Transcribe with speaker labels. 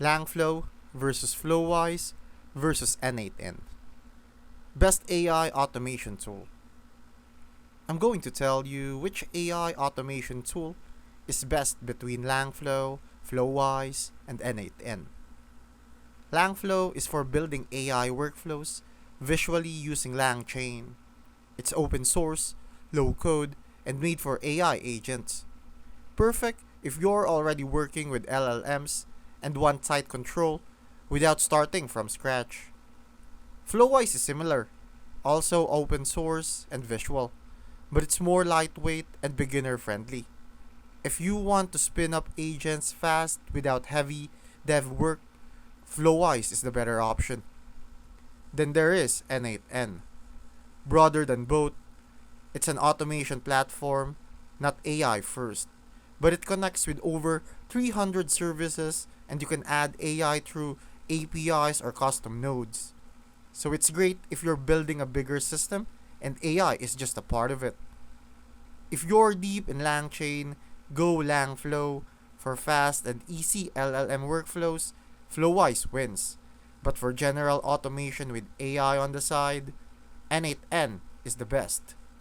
Speaker 1: Langflow versus Flowise versus N8N. Best AI automation tool. I'm going to tell you which AI automation tool is best between Langflow, Flowise, and N8N. Langflow is for building AI workflows visually using LangChain. It's open source, low code, and made for AI agents. Perfect if you're already working with LLMs and want tight control without starting from scratch. Flowise is similar, also open source and visual, but it's more lightweight and beginner friendly. If you want to spin up agents fast without heavy dev work, Flowise is the better option. Then there is N8N. Broader than both, it's an automation platform, not AI first, but it connects with over 300 services and you can add AI through APIs or custom nodes. So it's great if you're building a bigger system and AI is just a part of it. If you're deep in LangChain, go Langflow. For fast and easy LLM workflows, Flowise wins. But for general automation with AI on the side, N8N is the best.